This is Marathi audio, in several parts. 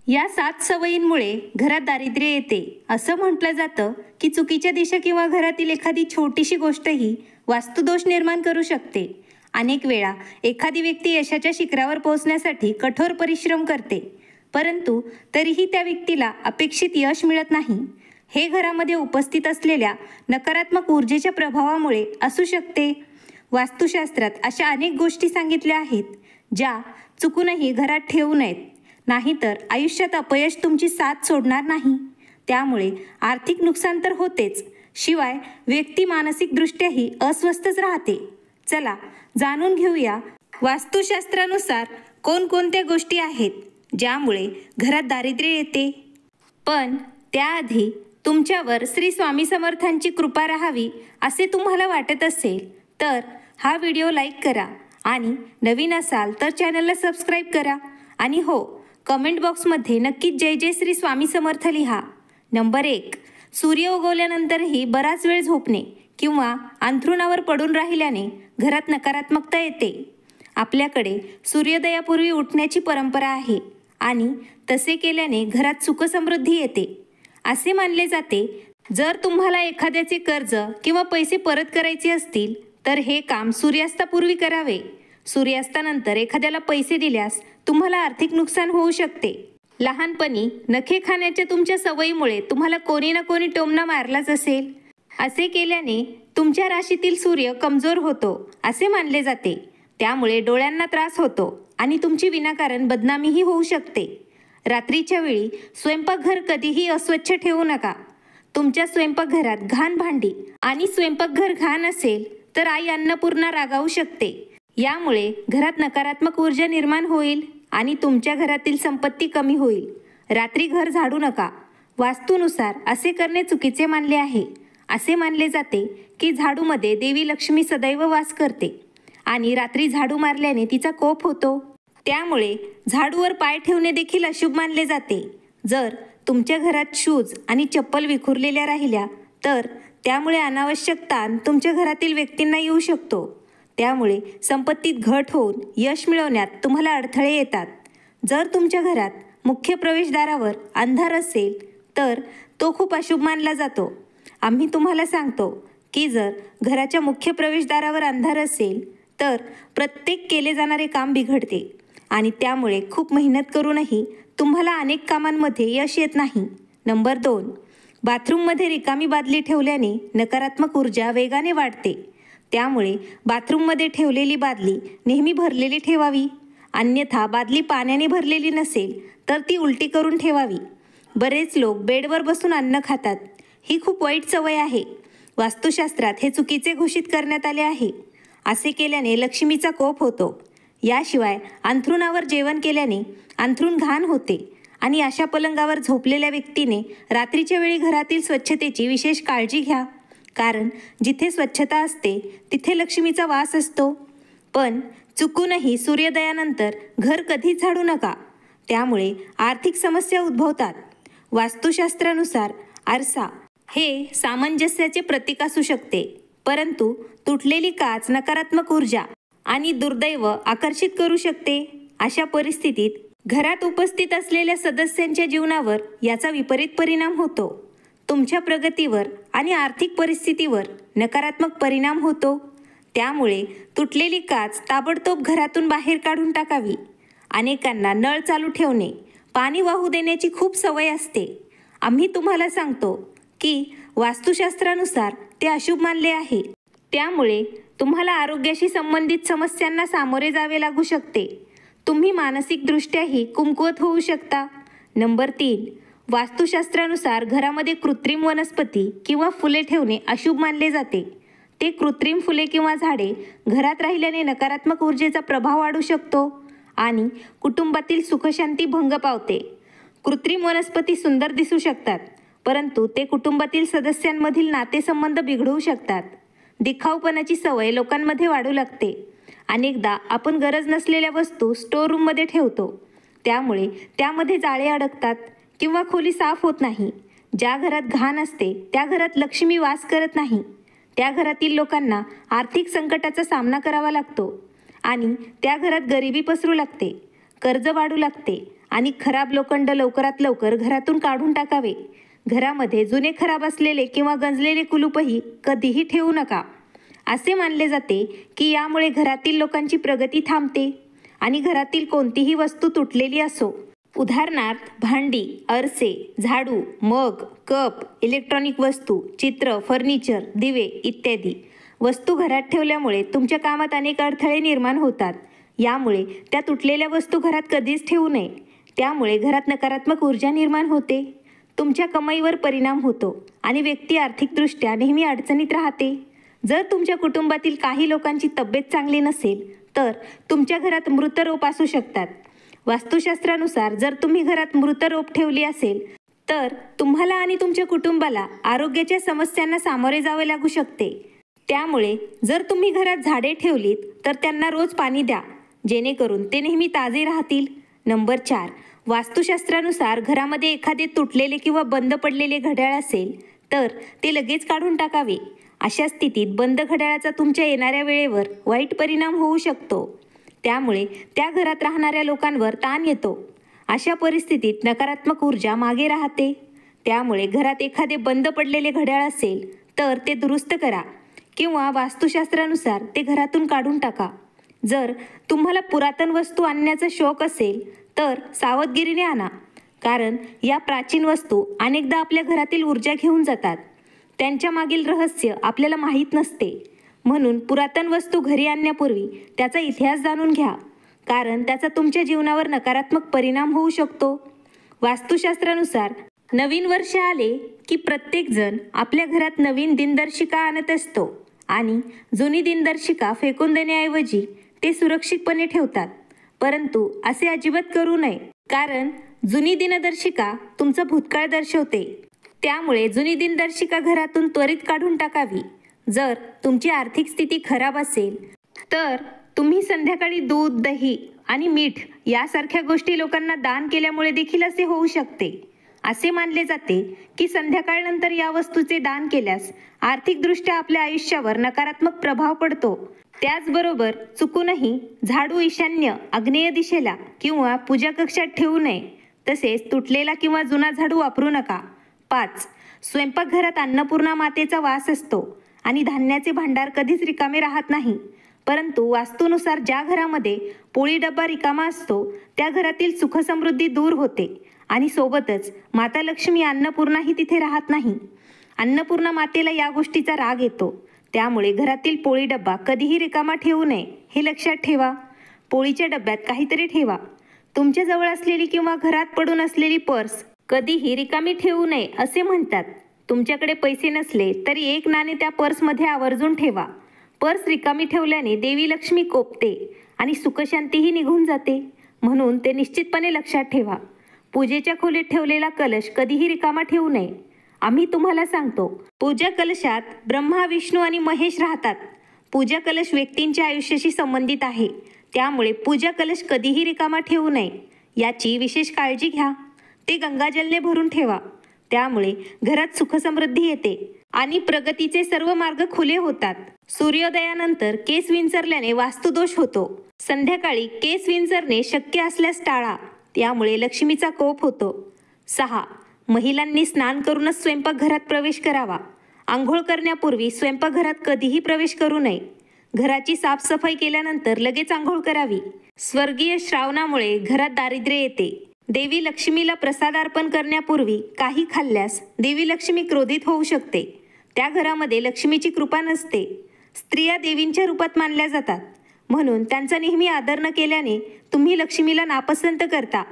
या 7 सवयींमुळे घरात दारिद्र्य येते असं म्हटलं जातं की चुकीच्या दिशा किंवा घरातील एखादी छोटीशी गोष्टही वास्तुदोष निर्माण करू शकते. अनेक वेळा एखादी व्यक्ती यशाच्या शिखरावर पोहोचण्यासाठी कठोर परिश्रम करते, परंतु तरीही त्या व्यक्तीला अपेक्षित यश मिळत नाही. हे घरामध्ये उपस्थित असलेल्या नकारात्मक ऊर्जेच्या प्रभावामुळे असू शकते. वास्तुशास्त्रात अशा अनेक गोष्टी सांगितल्या आहेत ज्या चुकूनही घरात ठेवू नयेत, नाहीतर आयुष्यात अपयश तुमची साथ सोडणार नाही. त्यामुळे आर्थिक नुकसान तर होतेच, शिवाय व्यक्ती मानसिकदृष्ट्याही अस्वस्थच राहते. चला जाणून घेऊया वास्तुशास्त्रानुसार कोणकोणत्या गोष्टी आहेत ज्यामुळे घरात दारिद्र्य येते. पण त्याआधी तुमच्यावर श्री स्वामी समर्थांची कृपा राहावी असे तुम्हाला वाटत असेल तर हा व्हिडिओ लाईक करा आणि नवीन असाल तर चॅनलला सबस्क्राईब करा. आणि हो, कमेंट बॉक्समध्ये नक्कीच जय जय श्री स्वामी समर्थ लिहा. नंबर 1, सूर्य उगवल्यानंतरही बराच वेळ झोपणे किंवा अंथरुणावर पडून राहिल्याने घरात नकारात्मकता येते. आपल्याकडे सूर्योदयापूर्वी उठण्याची परंपरा आहे आणि तसे केल्याने घरात सुखसमृद्धी येते. असे मानले जाते, जर तुम्हाला एखाद्याचे कर्ज किंवा पैसे परत करायचे असतील तर हे काम सूर्यास्तापूर्वी करावे. सूर्यास्तानंतर एखाद्याला पैसे दिल्यास तुम्हाला आर्थिक नुकसान होऊ शकते. लहानपणी नखे खाण्याच्या तुमच्या सवयीमुळे तुम्हाला कोणी ना कोणी टोमणा मारलाच असेल. असे केल्याने तुमच्या राशीतील सूर्य कमजोर होतो असे मानले जाते. त्यामुळे डोळ्यांना त्रास होतो आणि तुमची विनाकारण बदनामीही होऊ शकते. रात्रीच्या वेळी स्वयंपाकघर कधीही अस्वच्छ ठेवू नका. तुमच्या स्वयंपाकघरात घाण भांडी आणि स्वयंपाकघर घाण असेल तर आई अन्नपूर्णा रागावू शकते. यामुळे घरात नकारात्मक ऊर्जा निर्माण होईल आणि तुमच्या घरातील संपत्ती कमी होईल. रात्री घर झाडू नका. वास्तूनुसार असे करणे चुकीचे मानले आहे. असे मानले जाते की झाडूमध्ये देवी लक्ष्मी सदैव वास करते आणि रात्री झाडू मारल्याने तिचा कोप होतो. त्यामुळे झाडूवर पाय ठेवणे देखील अशुभ मानले जाते. जर तुमच्या घरात शूज आणि चप्पल विखुरलेल्या राहिल्या तर त्यामुळे अनावश्यक ताण तुमच्या घरातील व्यक्तींना येऊ शकतो. त्यामुळे संपत्तीत घट होऊन यश मिळवण्यात तुम्हाला अडथळे येतात. जर तुमच्या घरात मुख्य प्रवेशद्वारावर अंधार असेल तर तो खूप अशुभ मानला जातो. आम्ही तुम्हाला सांगतो की जर घराच्या मुख्य प्रवेशद्वारावर अंधार असेल तर प्रत्येक केले जाणारे काम बिघडते आणि त्यामुळे खूप मेहनत करूनही तुम्हाला अनेक कामांमध्ये यश येत नाही. नंबर 2, बाथरूममध्ये रिकामी बादली ठेवल्याने नकारात्मक ऊर्जा वेगाने वाढते. त्यामुळे बाथरूममध्ये ठेवलेली बादली नेहमी भरलेली ठेवावी. अन्यथा बादली पाण्याने भरलेली नसेल तर ती उलटी करून ठेवावी. बरेच लोक बेडवर बसून अन्न खातात. ही खूप वाईट सवय आहे. वास्तुशास्त्रात हे चुकीचे घोषित करण्यात आले आहे. असे केल्याने लक्ष्मीचा कोप होतो. याशिवाय अंथरुणावर जेवण केल्याने अंथरूण घाण होते आणि अशा पलंगावर झोपलेल्या व्यक्तीने रात्रीच्या वेळी घरातील स्वच्छतेची विशेष काळजी घ्या. कारण जिथे स्वच्छता असते तिथे लक्ष्मीचा वास असतो. पण चुकूनही सूर्योदयानंतर घर कधीच झाडू नका. त्यामुळे आर्थिक समस्या उद्भवतात. वास्तुशास्त्रानुसार आरसा हे सामंजस्याचे प्रतीक असू शकते, परंतु तुटलेली काच नकारात्मक ऊर्जा आणि दुर्दैव आकर्षित करू शकते. अशा परिस्थितीत घरात उपस्थित असलेल्या सदस्यांच्या जीवनावर याचा विपरीत परिणाम होतो. तुमच्या प्रगतीवर आणि आर्थिक परिस्थितीवर नकारात्मक परिणाम होतो. त्यामुळे तुटलेली काच ताबडतोब घरातून बाहेर काढून टाकावी. अनेकांना नळ चालू ठेवणे, पाणी वाहू देण्याची खूप सवय असते. आम्ही तुम्हाला सांगतो की वास्तुशास्त्रानुसार ते अशुभ मानले आहे. त्यामुळे तुम्हाला आरोग्याशी संबंधित समस्यांना सामोरे जावे लागू शकते. तुम्ही मानसिकदृष्ट्याही कमकुवत होऊ शकता. नंबर 3, वास्तुशास्त्रानुसार घरामध्ये कृत्रिम वनस्पती किंवा फुले ठेवणे अशुभ मानले जाते. ते कृत्रिम फुले किंवा झाडे घरात राहिल्याने नकारात्मक ऊर्जेचा प्रभाव वाढू शकतो आणि कुटुंबातील सुखशांती भंग पावते. कृत्रिम वनस्पती सुंदर दिसू शकतात, परंतु ते कुटुंबातील सदस्यांमधील नातेसंबंध बिघडवू शकतात. दिखाऊपणाची सवय लोकांमध्ये वाढू लागते. अनेकदा आपण गरज नसलेल्या वस्तू स्टोअर रूममध्ये ठेवतो. त्यामुळे त्यामध्ये जाळे अडकतात किंवा खोली साफ होत नाही. ज्या घरात घाण असते त्या घरात लक्ष्मी वास करत नाही. त्या घरातील लोकांना आर्थिक संकटाचा सामना करावा लागतो आणि त्या घरात गरिबी पसरू लागते, कर्ज वाढू लागते आणि खराब लोखंड लवकरात लवकर घरातून काढून टाकावे. घरामध्ये जुने खराब असलेले किंवा गंजलेले कुलूपही कधीही ठेवू नका. असे मानले जाते की यामुळे घरातील लोकांची प्रगती थांबते आणि घरातील कोणतीही वस्तू तुटलेली असो, उदाहरणार्थ भांडी, आरसे, झाडू, मग, कप, इलेक्ट्रॉनिक वस्तू, चित्र, फर्निचर, दिवे इत्यादी वस्तू घरात ठेवल्यामुळे तुमच्या कामात अनेक अडथळे निर्माण होतात. यामुळे त्या तुटलेल्या वस्तू घरात कधीच ठेवू नये. त्यामुळे घरात नकारात्मक ऊर्जा निर्माण होते, तुमच्या कमाईवर परिणाम होतो आणि व्यक्ती आर्थिकदृष्ट्या नेहमी अडचणीत राहते. जर तुमच्या कुटुंबातील काही लोकांची तब्येत चांगली नसेल तर तुमच्या घरात मृत रोप असू शकतात. वास्तुशास्त्रानुसार जर तुम्ही घरात मृत रोप ठेवली असेल तर तुम्हाला आणि तुमच्या कुटुंबाला आरोग्याच्या समस्यांना सामोरे जावे लागू शकते. त्यामुळे जर तुम्ही घरात झाडे ठेवलीत तर त्यांना रोज पाणी द्या, जेणेकरून ते नेहमी ताजे राहतील. नंबर 4, वास्तुशास्त्रानुसार घरामध्ये एखादे तुटलेले किंवा बंद पडलेले घड्याळ असेल तर ते लगेच काढून टाकावे. अशा स्थितीत बंद घड्याळाचा तुमच्या येणाऱ्या वेळेवर वाईट परिणाम होऊ शकतो. त्यामुळे त्या घरात राहणाऱ्या लोकांवर ताण येतो. अशा परिस्थितीत नकारात्मक ऊर्जा मागे राहते. त्यामुळे घरात एखादे बंद पडलेले घड्याळ असेल तर ते दुरुस्त करा किंवा वास्तुशास्त्रानुसार ते घरातून काढून टाका. जर तुम्हाला पुरातन वस्तू आणण्याचा शौक असेल तर सावधगिरीने आणा, कारण या प्राचीन वस्तू अनेकदा आपल्या घरातील ऊर्जा घेऊन जातात. त्यांच्या मागील रहस्य आपल्याला माहीत नसते. म्हणून पुरातन वस्तू घरी आणण्यापूर्वी त्याचा इतिहास जाणून घ्या, कारण त्याचा तुमच्या जीवनावर नकारात्मक परिणाम होऊ शकतो. वास्तुशास्त्रानुसार नवीन वर्ष आले की प्रत्येकजण आपल्या घरात नवीन दिनदर्शिका आणत असतो आणि जुनी दिनदर्शिका फेकून देण्याऐवजी ते सुरक्षितपणे ठेवतात. परंतु असे अजिबात करू नये, कारण जुनी दिनदर्शिका तुमचा भूतकाळ दर्शवते. त्यामुळे जुनी दिनदर्शिका घरातून त्वरित काढून टाकावी. जर तुमची आर्थिक स्थिती खराब असेल तर तुम्ही संध्याकाळी दूध, दही आणि मीठ यासारख्या गोष्टी लोकांना दान केल्यामुळे देखील असे होऊ शकते. असे मानले जाते की संध्याकाळनंतर या वस्तूचे दान केल्यास आर्थिकदृष्ट्या आपल्या आयुष्यावर नकारात्मक प्रभाव पडतो. त्याचबरोबर चुकूनही झाडू ईशान्य आग्नेय दिशेला किंवा पूजा कक्षात ठेवू नये. तसेच तुटलेला किंवा जुना झाडू वापरू नका. 5. स्वयंपाकघरात अन्नपूर्णा मातेचा वास असतो आणि धान्याचे भांडार कधीच रिकामे राहत नाही. परंतु वास्तूनुसार ज्या घरामध्ये पोळी डब्बा रिकामा असतो त्या घरातील सुखसमृद्धी दूर होते आणि सोबतच माता लक्ष्मी अन्नपूर्णाही तिथे राहत नाही. अन्नपूर्णा मातेला या गोष्टीचा राग येतो. त्यामुळे घरातील पोळी डब्बा कधीही रिकामा ठेवू नये, हे लक्षात ठेवा. पोळीच्या डब्यात काहीतरी ठेवा. तुमच्या जवळ असलेली किंवा घरात पडून असलेली पर्स कधीही रिकामी ठेवू नये असे म्हणतात. तुमच्याकडे पैसे नसले तरी एक नाणे त्या पर्समध्ये आवर्जून ठेवा. पर्स रिकामी ठेवल्याने देवी लक्ष्मी कोपते आणि सुखशांतीही निघून जाते. म्हणून ते निश्चितपणे लक्षात ठेवा. पूजेच्या खोलीत ठेवलेला कलश कधीही रिकामा ठेवू नये. आम्ही तुम्हाला सांगतो, पूजा कलशात ब्रह्मा, विष्णू आणि महेश राहतात. पूजा कलश व्यक्तींच्या आयुष्याशी संबंधित आहे. त्यामुळे पूजा कलश कधीही रिकामा ठेवू नये. याची विशेष काळजी घ्या. ते गंगाजलने भरून ठेवा. त्यामुळे घरात सुखसमृद्धी येते आणि प्रगतीचे सर्व मार्ग खुले होतात. सूर्योदयानंतर केस विंचरल्याने वास्तुदोष होतो. संध्याकाळी केस विंचरणे शक्य असल्यास टाळा, त्यामुळे लक्ष्मीचा कोप होतो. 6. महिलांनी स्नान करूनच स्वयंपाकघरात प्रवेश करावा. आंघोळ करण्यापूर्वी स्वयंपाकघरात कधीही प्रवेश करू नये. घराची साफसफाई केल्यानंतर लगेच आंघोळ करावी. स्वर्गीय श्रावणामुळे घरात दारिद्र्य येते. देवी लक्ष्मीला प्रसाद अर्पण करण्यापूर्वी काही खाल्ल्यास देवी लक्ष्मी क्रोधित होऊ शकते. त्या घरामध्ये लक्ष्मीची कृपा नसते. स्त्रिया देवींच्या रूपात मानल्या जातात, म्हणून त्यांचा नेहमी आदर न केल्याने तुम्ही लक्ष्मीला नापसंत करता.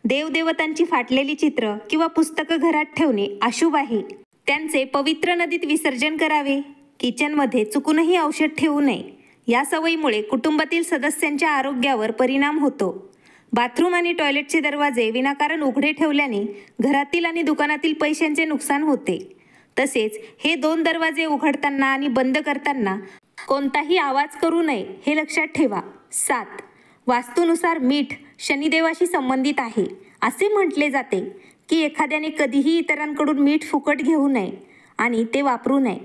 देवदेवतांची फाटलेली चित्र किंवा पुस्तकं घरात ठेवणे अशुभ आहे. त्यांचे पवित्र नदीत विसर्जन करावे. किचनमध्ये चुकूनही औषध ठेवू नये. या सवयीमुळे कुटुंबातील सदस्यांच्या आरोग्यावर परिणाम होतो. बाथरूम आणि टॉयलेटचे दरवाजे विनाकारण उघडे ठेवल्याने घरातील आणि दुकानातील पैशांचे नुकसान होते. तसेच हे 2 दरवाजे उघडताना आणि बंद करताना कोणताही आवाज करू नये, हे लक्षात ठेवा. 7. वास्तूनुसार मीठ शनिदेवाशी संबंधित आहे. असे म्हटले जाते की एखाद्याने कधीही इतरांकडून मीठ फुकट घेऊ नये आणि ते वापरू नये.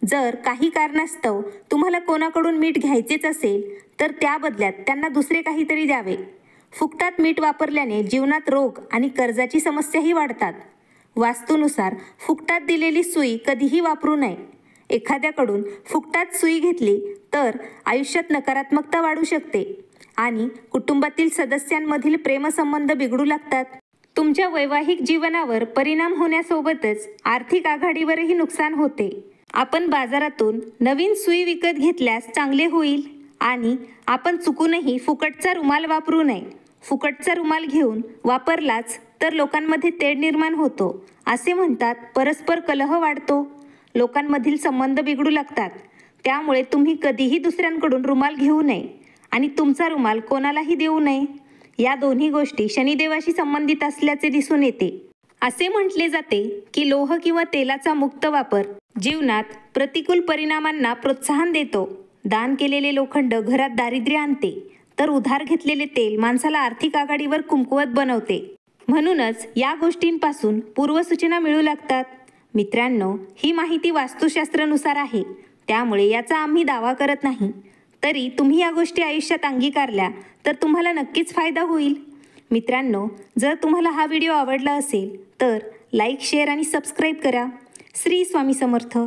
जर काही कारणास्तव तुम्हाला कोणाकडून मीठ घ्यायचेच असेल तर त्या बदल्यात त्यांना दुसरे काहीतरी द्यावे. फुकटात मीठ वापरल्याने जीवनात रोग आणि कर्जाची समस्याही वाढतात. वास्तूनुसार फुकटात दिलेली सुई कधीही वापरू नये. एखाद्याकडून फुकटात सुई घेतली तर आयुष्यात नकारात्मकता वाढू शकते आणि कुटुंबातील सदस्यांमधील प्रेमसंबंध बिघडू लागतात. तुमच्या वैवाहिक जीवनावर परिणाम होण्यासोबतच आर्थिक आघाडीवरही नुकसान होते. आपण बाजारातून नवीन सुई विकत घेतल्यास चांगले होईल आणि आपण चुकूनही फुकटचा रुमाल वापरू नये. फुकटचा रुमाल घेऊन वापरलाच तर लोकांमध्ये तेढ निर्माण होतो. असे म्हणतात, परस्पर कलह वाढतो, लोकांमधील संबंध बिघडू लागतात. त्यामुळे तुम्ही कधीही दुसऱ्यांकडून रुमाल घेऊ नये आणि तुमचा रुमाल कोणालाही देऊ नये. या दोन्ही गोष्टी शनिदेवाशी संबंधित असल्याचे दिसून येते. असे म्हटले जाते की लोह किंवा तेलाचा मुक्त वापर जीवनात प्रतिकूल परिणामांना प्रोत्साहन देतो. दान केलेले लोखंड घरात दारिद्र्य आणते, तर उधार घेतलेले तेल माणसाला आर्थिक आघाडीवर कुमकुवत बनवते. म्हणूनच या गोष्टींपासून पूर्वसूचना मिळू लागतात. मित्रांनो, ही माहिती वास्तुशास्त्रानुसार आहे, त्यामुळे याचा आम्ही दावा करत नाही. तरी तुम्ही या गोष्टी आयुष्यात अंगीकारल्या तर तुम्हाला नक्कीच फायदा होईल. मित्रांनो, जर तुम्हाला हा व्हिडिओ आवडला असेल तर लाईक, शेअर आणि सबस्क्राईब करा. श्री स्वामी समर्थ.